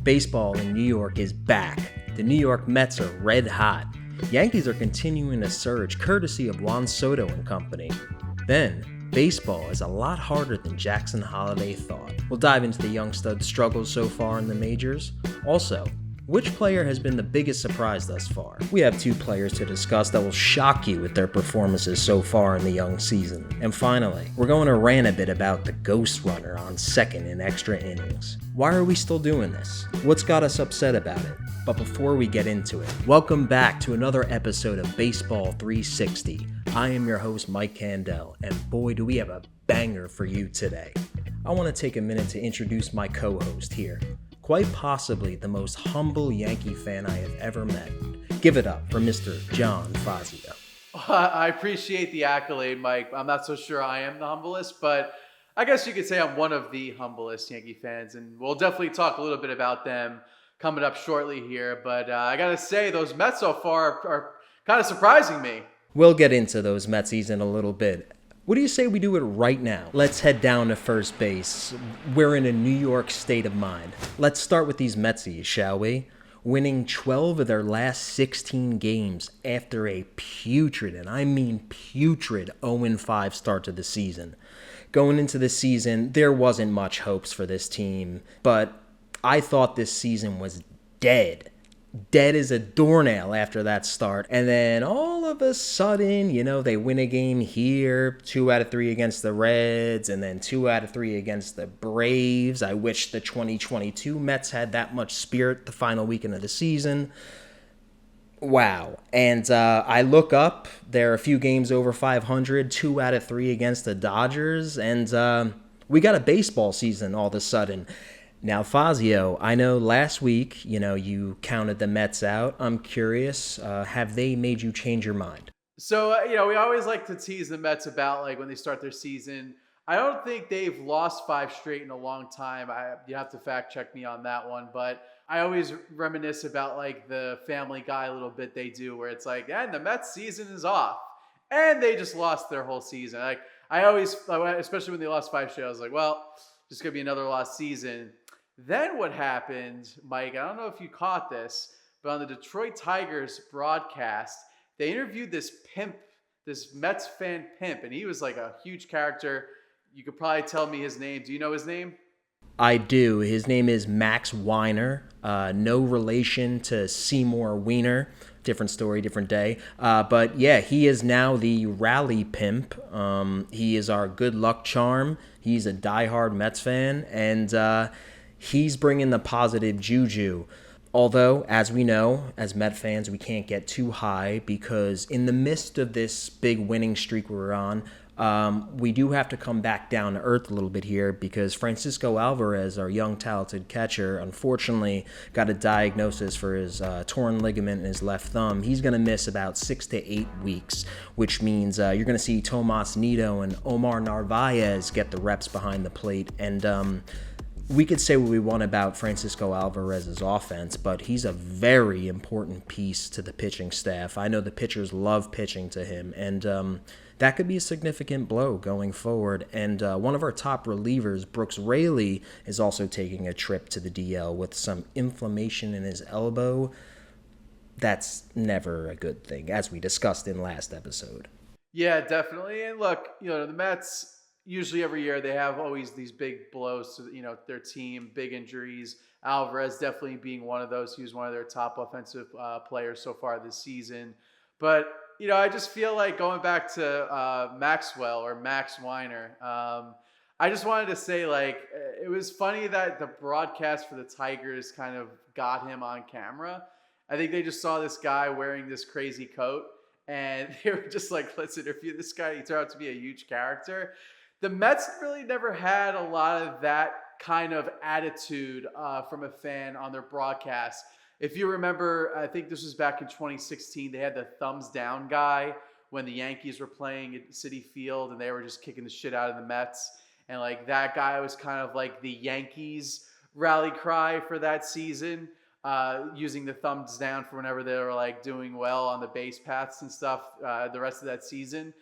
Baseball in New York is back. The New York Mets are red hot. Yankees are continuing to surge courtesy of Juan Soto and company. Then, baseball is a lot harder than Jackson Holliday thought. We'll dive into the young stud's struggles so far in the majors. Also, which player has been the biggest surprise thus far? We have two players to discuss that will shock you with their performances so far in the young season. And finally, we're going to rant a bit about the ghost runner on second in extra innings. Why are we still doing this? What's got us upset about it? But before we get into it, welcome back to another episode of Baseball 360. I am your host, Mike Candell, and boy do we have a banger for you today. I want to take a minute to introduce my co-host here. Quite possibly the most humble Yankee fan I have ever met. Give it up for Mr. John Fazio. I appreciate the accolade, Mike. I'm not so sure I am the humblest, but I guess you could say I'm one of the humblest Yankee fans, and we'll definitely talk a little bit about them coming up shortly here. But I got to say, those Mets so far are kind of surprising me. We'll get into those Metsies in a little bit. What do you say we do it right now? Let's head down to first base. We're in a New York state of mind. Let's start with these Metsies, shall we? Winning 12 of their last 16 games after a putrid, and I mean putrid, 0-5 start to the season. Going into the season, there wasn't much hopes for this team, but I thought this season was dead. Dead as a doornail after that start. And then all of a sudden, they win a game here, 2 out of 3 against the Reds, and then 2 out of 3 against the Braves. I wish the 2022 Mets had that much spirit the final weekend of the season. Wow. And I look up, there are a few games over 500, 2 out of 3 against the Dodgers, and we got a baseball season all of a sudden. Now, Fazio, I know last week, you counted the Mets out. I'm curious, have they made you change your mind? So, we always like to tease the Mets about when they start their season. I don't think they've lost 5 straight in a long time. You have to fact check me on that one. But I always reminisce about the Family Guy a little bit they do where it's and the Mets season is off. And they just lost their whole season. I always, especially when they lost 5 straight, I was well, just going to be another lost season. Then what happened, Mike, I don't know if you caught this, but on the Detroit Tigers broadcast, they interviewed this pimp, this Mets fan pimp, and he was a huge character. You could probably tell me his name. Do you know his name? I do. His name is Max Weiner. No relation to Seymour Wiener. Different story, different day. But yeah, he is now the rally pimp. He is our good luck charm. He's a diehard Mets fan, and he's bringing the positive juju. Although, as we know, as Met fans, we can't get too high because in the midst of this big winning streak we're on, we do have to come back down to earth a little bit here because Francisco Alvarez, our young talented catcher, unfortunately got a diagnosis for his torn ligament in his left thumb. He's going to miss about 6 to 8 weeks, which means you're going to see Tomas Nido and Omar Narvaez get the reps behind the plate. And we could say what we want about Francisco Alvarez's offense, but he's a very important piece to the pitching staff. I know the pitchers love pitching to him, and that could be a significant blow going forward. And one of our top relievers, Brooks Raley, is also taking a trip to the DL with some inflammation in his elbow. That's never a good thing, as we discussed in last episode. Yeah, definitely. And look, the Mets, usually every year they have always these big blows to their team, big injuries. Alvarez definitely being one of those. He was one of their top offensive players so far this season. But I just feel going back to Maxwell or Max Weiner. I just wanted to say it was funny that the broadcast for the Tigers kind of got him on camera. I think they just saw this guy wearing this crazy coat, and they were just let's interview this guy. He turned out to be a huge character. The Mets really never had a lot of that kind of attitude from a fan on their broadcast. If you remember, I think this was back in 2016, they had the thumbs down guy when the Yankees were playing at Citi Field and they were just kicking the shit out of the Mets. And that guy was kind of the Yankees rally cry for that season, using the thumbs down for whenever they were doing well on the base paths and stuff the rest of that season.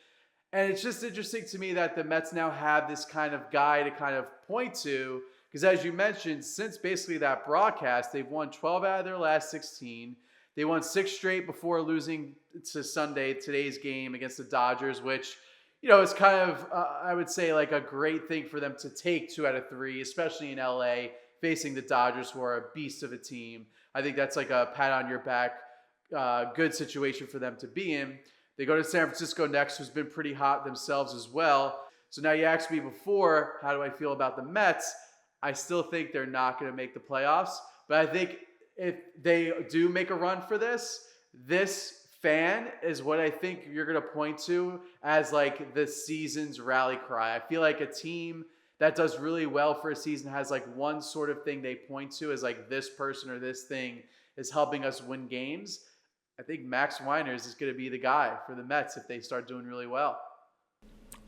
And it's just interesting to me that the Mets now have this kind of guy to kind of point to Because as you mentioned, since basically that broadcast, they've won 12 out of their last 16. They won 6 straight before losing to today's game against the Dodgers, which, is kind of, I would say, like a great thing for them to take 2 out of 3, especially in LA, facing the Dodgers, who are a beast of a team. I think that's like a pat on your back, good situation for them to be in. They go to San Francisco next, who's been pretty hot themselves as well. So now you asked me before, how do I feel about the Mets? I still think they're not going to make the playoffs. But I think if they do make a run for this fan is what I think you're going to point to as like the season's rally cry. I feel like a team that does really well for a season has like one sort of thing they point to as like this person or this thing is helping us win games. I think Max Weiners is going to be the guy for the Mets if they start doing really well.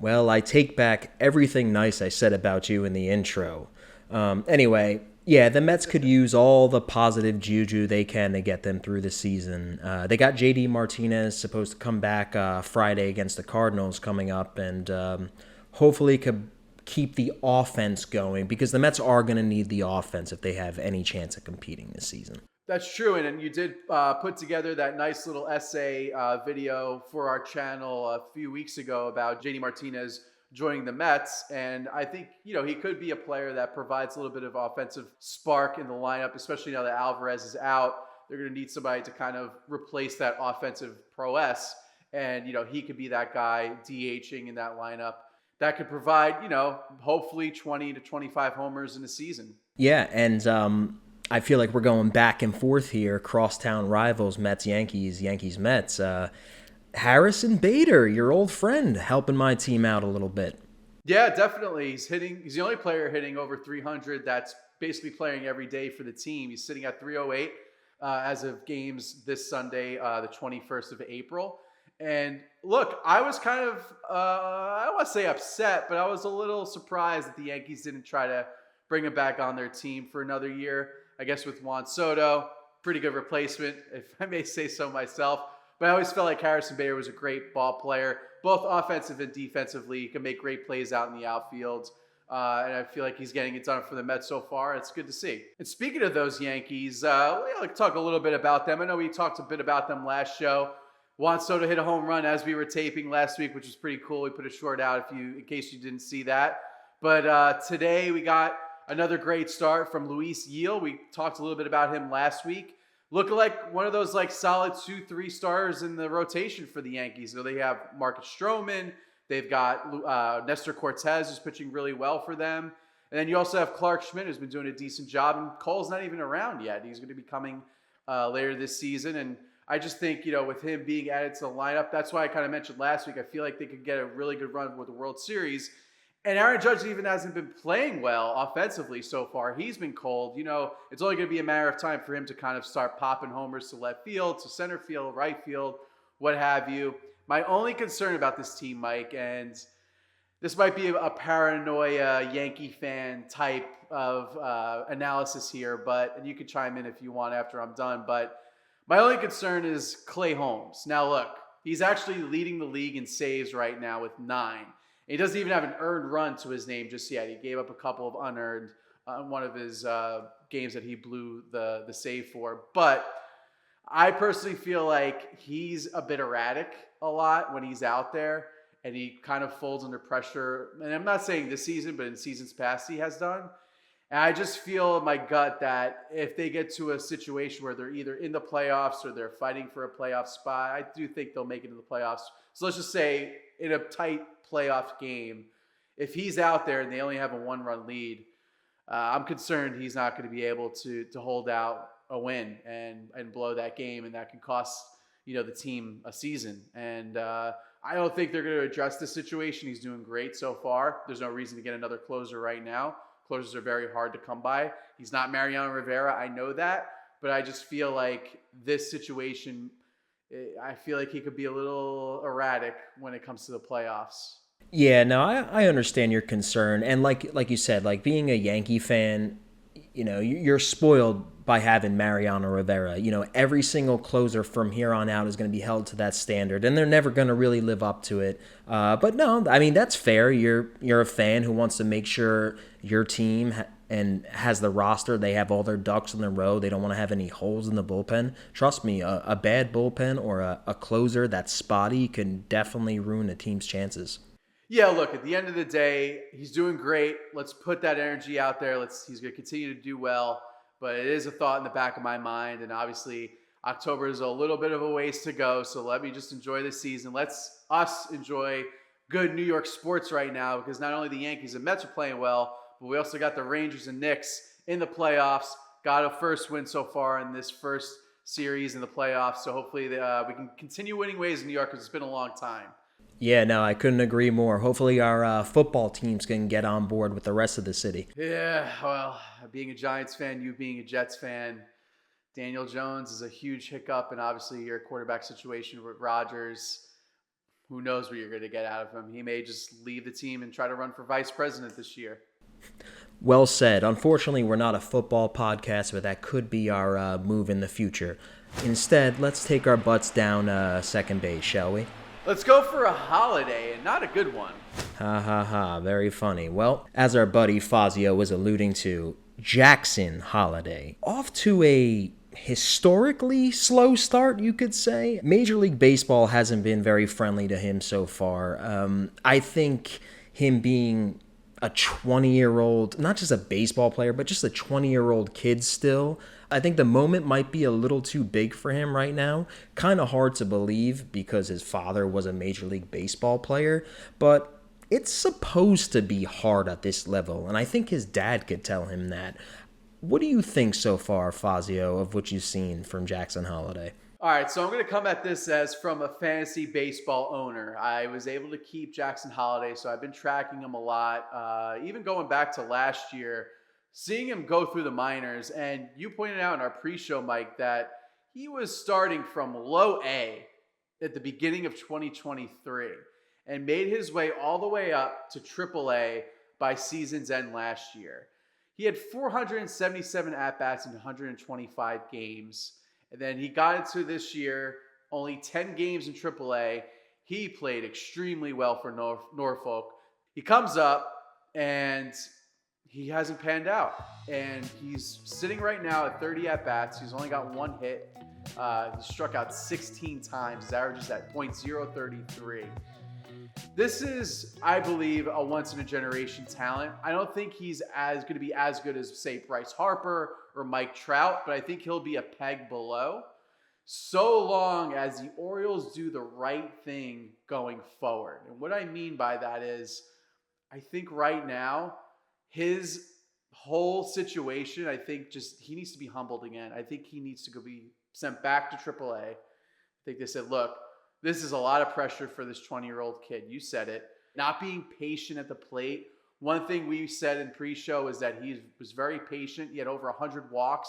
Well, I take back everything nice I said about you in the intro. Anyway, yeah, the Mets could use all the positive juju they can to get them through the season. They got JD Martinez supposed to come back Friday against the Cardinals coming up, and hopefully could keep the offense going, because the Mets are going to need the offense if they have any chance of competing this season. That's true, and you did put together that nice little essay video for our channel a few weeks ago about JD Martinez joining the Mets, and I think he could be a player that provides a little bit of offensive spark in the lineup, especially now that Alvarez is out. They're going to need somebody to kind of replace that offensive prowess, and he could be that guy DHing in that lineup that could provide hopefully 20 to 25 homers in a season. Yeah, and I feel like we're going back and forth here, crosstown rivals, Mets, Yankees, Mets. Harrison Bader, your old friend, helping my team out a little bit. Yeah, definitely. He's the only player hitting over 300 that's basically playing every day for the team. He's sitting at 308 as of games this Sunday, the 21st of April. And look, I was kind of, I don't want to say upset, but I was a little surprised that the Yankees didn't try to bring him back on their team for another year. I guess with Juan Soto, pretty good replacement, if I may say so myself. But I always felt like Harrison Bader was a great ball player, both offensive and defensively. He can make great plays out in the outfield. And I feel like he's getting it done for the Mets so far. It's good to see. And speaking of those Yankees, let's talk a little bit about them. I know we talked a bit about them last show. Juan Soto hit a home run as we were taping last week, which was pretty cool. We put a short out in case you didn't see that. But today we got another great start from Luis Yil. We talked a little bit about him last week. Looking like one of those like solid 2-3 stars in the rotation for the Yankees. So they have Marcus Stroman. They've got Nestor Cortez, who's pitching really well for them. And then you also have Clark Schmidt, who's been doing a decent job. And Cole's not even around yet. He's going to be coming later this season. And I just think, with him being added to the lineup, that's why I kind of mentioned last week, I feel like they could get a really good run with the World Series. And Aaron Judge even hasn't been playing well offensively so far. He's been cold. It's only going to be a matter of time for him to kind of start popping homers to left field, to center field, right field, what have you. My only concern about this team, Mike, and this might be a paranoia Yankee fan type of analysis here, and you can chime in if you want after I'm done, but my only concern is Clay Holmes. Now, look, he's actually leading the league in saves right now with 9. He doesn't even have an earned run to his name just yet. He gave up a couple of unearned on one of his games that he blew the save for. But I personally feel like he's a bit erratic a lot when he's out there, and he kind of folds under pressure. And I'm not saying this season, but in seasons past he has done. And I just feel in my gut that if they get to a situation where they're either in the playoffs or they're fighting for a playoff spot, I do think they'll make it to the playoffs. So let's just say in a tight playoff game, if he's out there and they only have a 1-run lead, I'm concerned he's not going to be able to hold out a win and blow that game, and that can cost the team a season. And I don't think they're going to address the situation. He's doing great so far. There's no reason to get another closer right now. Closers are very hard to come by. He's not Mariano Rivera, I know that, but I just feel like this situation, I feel like he could be a little erratic when it comes to the playoffs. Yeah, no, I understand your concern. And like you said, like being a Yankee fan, you're spoiled by having Mariano Rivera. Every single closer from here on out is going to be held to that standard, and they're never going to really live up to it. But no, I mean, that's fair. You're a fan who wants to make sure your team and has the roster. They have all their ducks in a row. They don't want to have any holes in the bullpen. Trust me, a bad bullpen or a closer that's spotty can definitely ruin a team's chances. Yeah, look, at the end of the day, he's doing great. Let's put that energy out there. He's going to continue to do well, but it is a thought in the back of my mind. And obviously, October is a little bit of a ways to go. So let me just enjoy the season. Let's us enjoy good New York sports right now, because not only the Yankees and Mets are playing well, but we also got the Rangers and Knicks in the playoffs. Got a first win so far in this first series in the playoffs. So hopefully we can continue winning ways in New York, because it's been a long time. Yeah, no, I couldn't agree more. Hopefully our football teams can get on board with the rest of the city. Yeah, well, being a Giants fan, you being a Jets fan, Daniel Jones is a huge hiccup, and obviously your quarterback situation with Rodgers, who knows what you're going to get out of him. He may just leave the team and try to run for vice president this year. Well said. Unfortunately, we're not a football podcast, but that could be our move in the future. Instead, let's take our butts down second base, shall we? Let's go for a holiday, and not a good one. Ha ha ha, very funny. Well, as our buddy Fazio was alluding to, Jackson Holliday, off to a historically slow start, you could say. Major League Baseball hasn't been very friendly to him so far. I think him being a 20-year-old, not just a baseball player, but just a 20-year-old kid still, I think the moment might be a little too big for him right now. Kind of hard to believe because his father was a Major League Baseball player, but it's supposed to be hard at this level, and I think his dad could tell him that. What do you think so far, Fazio, of what you've seen from Jackson Holliday? All right, so I'm going to come at this as from a fantasy baseball owner. I was able to keep Jackson Holliday, so I've been tracking him a lot. Even going back to last year, seeing him go through the minors, and you pointed out in our pre-show, Mike, that he was starting from low A at the beginning of 2023 and made his way all the way up to triple A by season's end last year. He had 477 at-bats in 125 games. And then he got into this year, only 10 games in AAA. He played extremely well for Norfolk. He comes up, and he hasn't panned out. And he's sitting right now at 30 at-bats. He's only got one hit. He struck out 16 times. His average is at .033. This is, I believe, a once-in-a-generation talent. I don't think he's going to be as good as, say, Bryce Harper or Mike Trout, but I think he'll be a peg below, so long as the Orioles do the right thing going forward. And what I mean by that is, I think right now, his whole situation, I think just he needs to be humbled again. I think he needs to go be sent back to AAA. I think they said, look, this is a lot of pressure for this 20-year-old kid. You said it. Not being patient at the plate. One thing we said in pre-show is that he was very patient. He had over 100 walks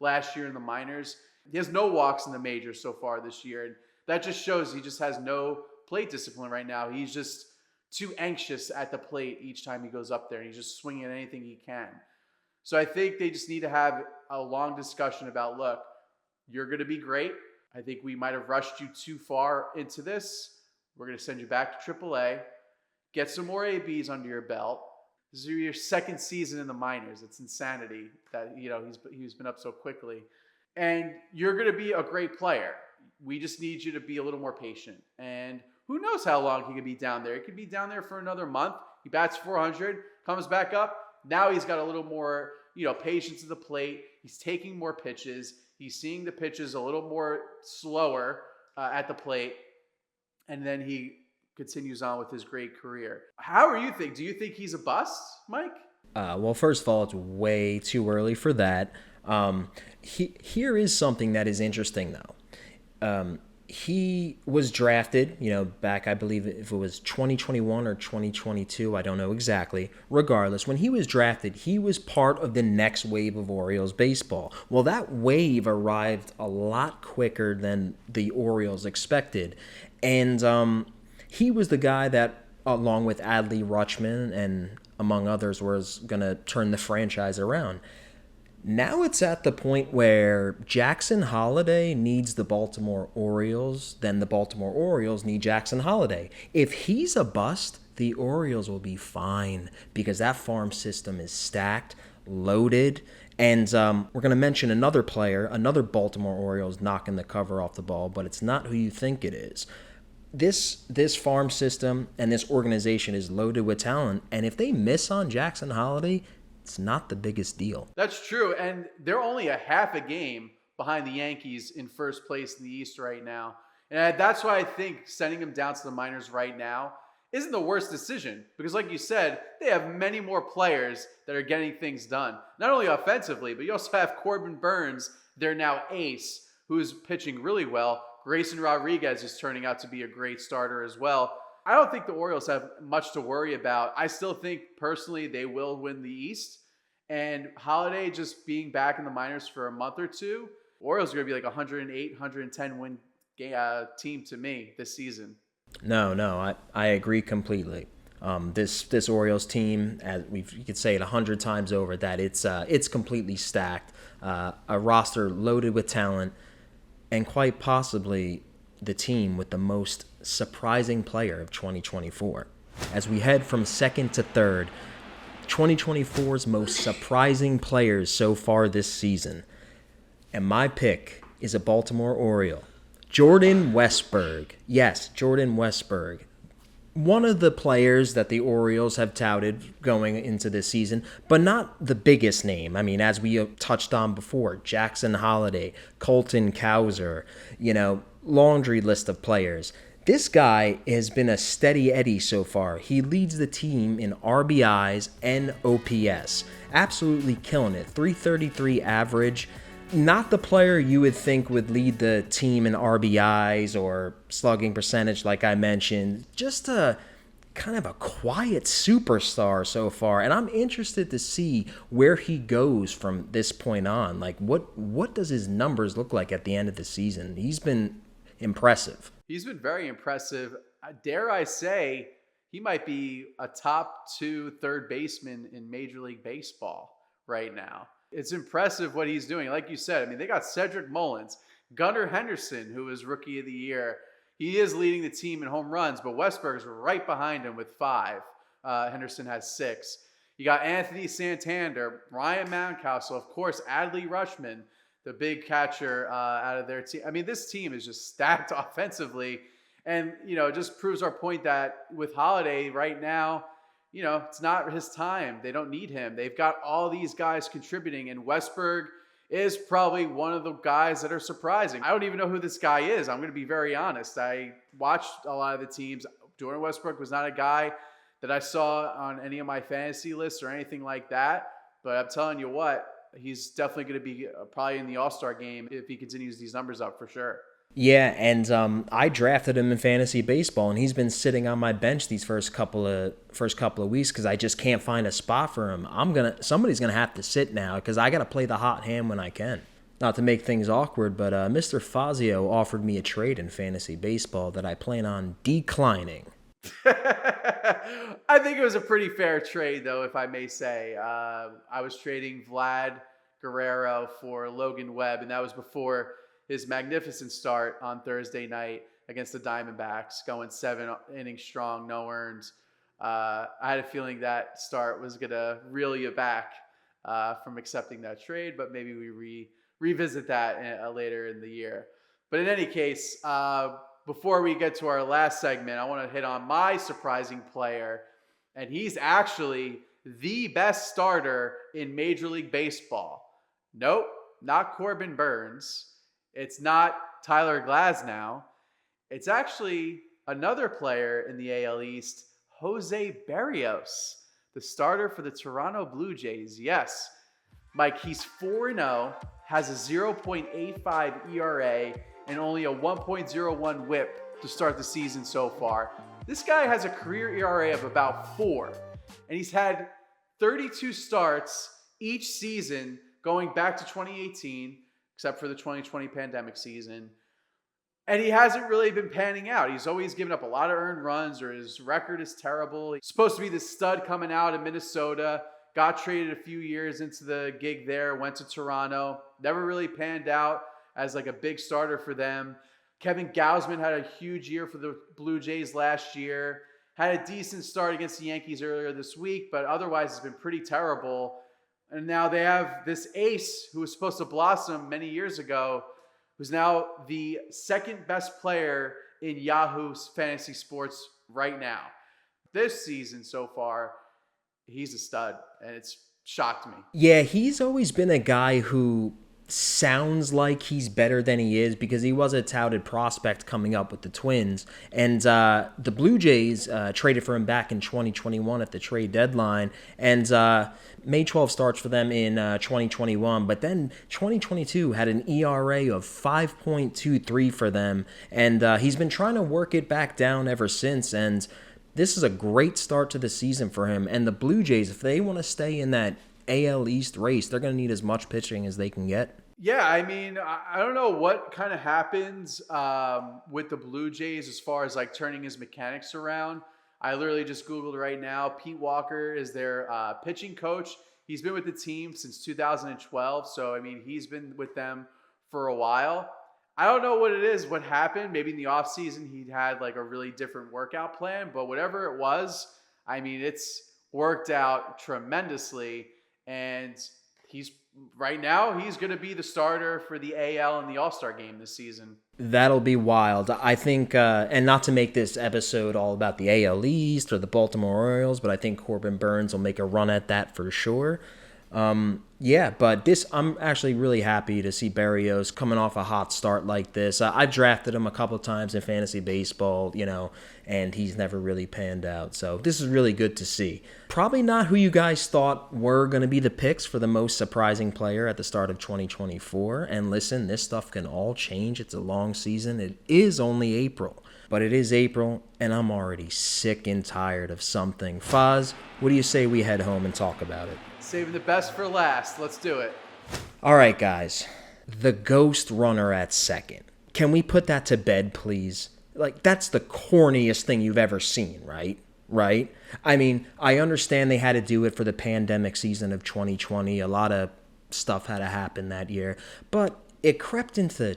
last year in the minors. He has no walks in the majors so far this year. And that just shows he just has no plate discipline right now. He's just too anxious at the plate each time he goes up there. And he's just swinging at anything he can. So I think they just need to have a long discussion about, look, you're going to be great. I think we might have rushed you too far into this. We're going to send you back to AAA. Get some more ABs under your belt. This is your second season in the minors. It's insanity that he's been up so quickly. And you're going to be a great player. We just need you to be a little more patient. And who knows how long he could be down there. He could be down there for another month. He bats 400, comes back up. Now he's got a little more, patience at the plate. He's taking more pitches. He's seeing the pitches a little more slower at the plate, and then he continues on with his great career. How are you think? Do you think he's a bust, Mike? Well, first of all, it's way too early for that. Here is something that is interesting, though. He was drafted, back, I believe, if it was 2021 or 2022, I don't know exactly. Regardless, when he was drafted, he was part of the next wave of Orioles baseball. Well, that wave arrived a lot quicker than the Orioles expected. And he was the guy that, along with Adley Rutschman and among others, was going to turn the franchise around. Now it's at the point where Jackson Holliday needs the Baltimore Orioles, then the Baltimore Orioles need Jackson Holliday. If he's a bust, the Orioles will be fine because that farm system is stacked. loaded. And we're going to mention another player, another Baltimore Orioles knocking the cover off the ball, but it's not who you think it is. This farm system and this organization is loaded with talent, and if they miss on Jackson Holliday, it's not the biggest deal. That's true, and they're only a half a game behind the Yankees in first place in the East right now. And that's why I think sending him down to the minors right now isn't the worst decision. Because like you said, they have many more players that are getting things done. Not only offensively, but you also have Corbin Burns, their now ace, who's pitching really well. Grayson Rodriguez is turning out to be a great starter as well. I don't think the Orioles have much to worry about. I still think personally they will win the East. And Holiday just being back in the minors for a month or two, Orioles are going to be like 108, 110 win team to me this season. No, I agree completely. This Orioles team, as you could say it 100 times over, that it's completely stacked. A roster loaded with talent, and quite possibly the team with the most surprising player of 2024. As we head from second to third, 2024's most surprising players so far this season. And my pick is a Baltimore Oriole, Jordan Westburg. Yes, Jordan Westburg. One of the players that the Orioles have touted going into this season, but not the biggest name. I mean, as we touched on before, Jackson Holliday, Colton Cowser, laundry list of players. This guy has been a steady Eddie so far. He leads the team in RBIs and OPS. Absolutely killing it. 333 average. Not the player you would think would lead the team in RBIs or slugging percentage like I mentioned. Just a kind of a quiet superstar so far. And I'm interested to see where he goes from this point on. Like, what does his numbers look like at the end of the season? He's been impressive. He's been very impressive. Dare I say, he might be a top 2 third baseman in Major League Baseball right now. It's impressive what he's doing. Like you said, I mean, they got Cedric Mullins, Gunnar Henderson, who is Rookie of the Year. He is leading the team in home runs, but Westberg's right behind him with 5. Henderson has 6. You got Anthony Santander, Ryan Mountcastle, of course, Adley Rutschman, the big catcher out of their team. I mean, this team is just stacked offensively. And, it just proves our point that with Holiday right now, it's not his time. They don't need him. They've got all these guys contributing, and Westberg is probably one of the guys that are surprising. I don't even know who this guy is. I'm going to be very honest. I watched a lot of the teams. Jordan Westberg was not a guy that I saw on any of my fantasy lists or anything like that. But I'm telling you what, he's definitely going to be probably in the All-Star game if he continues these numbers up for sure. Yeah, and I drafted him in fantasy baseball, and he's been sitting on my bench these first couple of weeks because I just can't find a spot for him. Somebody's gonna have to sit now because I gotta play the hot hand when I can. Not to make things awkward, but Mr. Fazio offered me a trade in fantasy baseball that I plan on declining. I think it was a pretty fair trade, though, if I may say. I was trading Vlad Guerrero for Logan Webb, and that was before his magnificent start on Thursday night against the Diamondbacks, going 7 innings strong, no earned. I had a feeling that start was going to reel you back from accepting that trade, but maybe we revisit that later in the year. But in any case, before we get to our last segment, I want to hit on my surprising player, and he's actually the best starter in Major League Baseball. Nope, not Corbin Burns. It's not Tyler Glasnow. It's actually another player in the AL East, Jose Berrios, the starter for the Toronto Blue Jays. Yes, Mike, he's 4-0, has a 0.85 ERA, and only a 1.01 whip to start the season so far. This guy has a career ERA of about 4, and he's had 32 starts each season going back to 2018, except for the 2020 pandemic season. And he hasn't really been panning out. He's always given up a lot of earned runs, or his record is terrible. He's supposed to be the stud coming out of Minnesota, got traded a few years into the gig there, went to Toronto, never really panned out as like a big starter for them. Kevin Gausman had a huge year for the Blue Jays last year, had a decent start against the Yankees earlier this week, but otherwise it's been pretty terrible. And now they have this ace who was supposed to blossom many years ago, who's now the second best player in Yahoo's fantasy sports right now. This season so far, he's a stud, and it's shocked me. Yeah, he's always been a guy who sounds like he's better than he is because he was a touted prospect coming up with the Twins. And the Blue Jays traded for him back in 2021 at the trade deadline. And made 12 starts for them in 2021. But then 2022 had an ERA of 5.23 for them. And he's been trying to work it back down ever since. And this is a great start to the season for him. And the Blue Jays, if they want to stay in that AL East race, they're going to need as much pitching as they can get. Yeah, I mean, I don't know what kind of happens with the Blue Jays as far as like turning his mechanics around. I literally just Googled right now. Pete Walker is their pitching coach. He's been with the team since 2012. So, I mean, he's been with them for a while. I don't know what it is, what happened. Maybe in the offseason he had like a really different workout plan. But whatever it was, I mean, it's worked out tremendously. And he's right now, he's going to be the starter for the AL and the All-Star game this season. That'll be wild. I think, and not to make this episode all about the AL East or the Baltimore Orioles, but I think Corbin Burnes will make a run at that for sure. Yeah, but I'm actually really happy to see Berrios coming off a hot start like this. I've drafted him a couple of times in fantasy baseball, and he's never really panned out. So this is really good to see. Probably not who you guys thought were going to be the picks for the most surprising player at the start of 2024. And listen, this stuff can all change. It's a long season. It is only April. But it is April, and I'm already sick and tired of something. Foz, what do you say we head home and talk about it? Saving the best for last. Let's do it. All right, guys. The ghost runner at second. Can we put that to bed, please? Like, that's the corniest thing you've ever seen, right? Right? I mean, I understand they had to do it for the pandemic season of 2020. A lot of stuff had to happen that year. But it crept into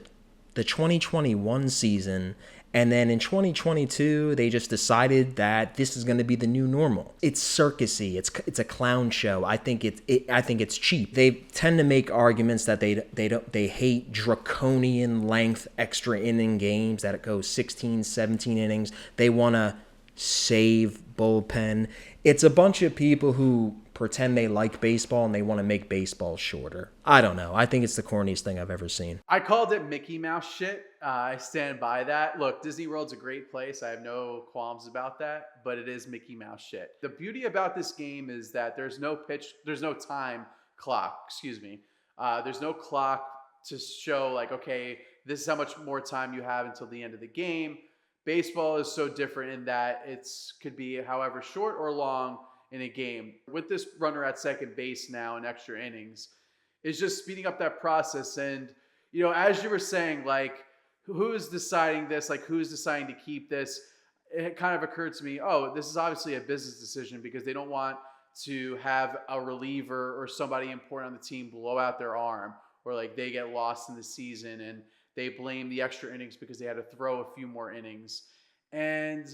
the 2021 season. And then in 2022, they just decided that this is going to be the new normal. It's circusy. It's a clown show. I think it's cheap. They tend to make arguments that they hate draconian length extra inning games that it goes 16, 17 innings. They want to save bullpen. It's a bunch of people who pretend they like baseball and they want to make baseball shorter. I don't know. I think it's the corniest thing I've ever seen. I called it Mickey Mouse shit. I stand by that. Look, Disney World's a great place. I have no qualms about that, but it is Mickey Mouse shit. The beauty about this game is that there's no time clock, there's no clock to show like, okay, this is how much more time you have until the end of the game. Baseball is so different in that could be however short or long in a game. With this runner at second base now in extra innings, it's just speeding up that process. And, as you were saying, like, who's deciding this? Like, who's deciding to keep this? It kind of occurred to me, this is obviously a business decision because they don't want to have a reliever or somebody important on the team blow out their arm or like they get lost in the season and they blame the extra innings because they had to throw a few more innings. And,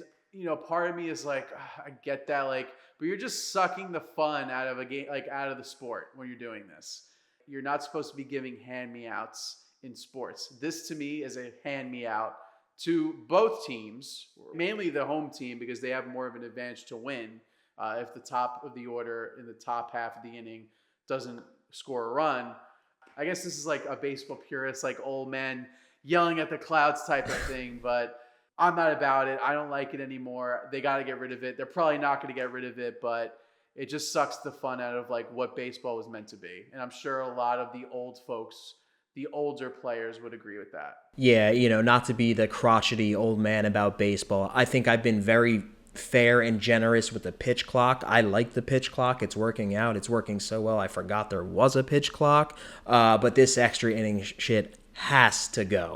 part of me is like, I get that, like, but you're just sucking the fun out of a game, like out of the sport when you're doing this. You're not supposed to be giving hand-me-outs in sports. This to me is a hand-me-out to both teams, mainly the home team because they have more of an advantage to win if the top of the order in the top half of the inning doesn't score a run. I guess this is like a baseball purist, like old men yelling at the clouds type of thing, but I'm not about it. I don't like it anymore. They got to get rid of it. They're probably not going to get rid of it, but it just sucks the fun out of like what baseball was meant to be. And I'm sure a lot of the old folks, the older players would agree with that. Yeah, not to be the crotchety old man about baseball. I think I've been very fair and generous with the pitch clock. I like the pitch clock. It's working out. It's working so well. I forgot there was a pitch clock. But this extra inning shit has to go.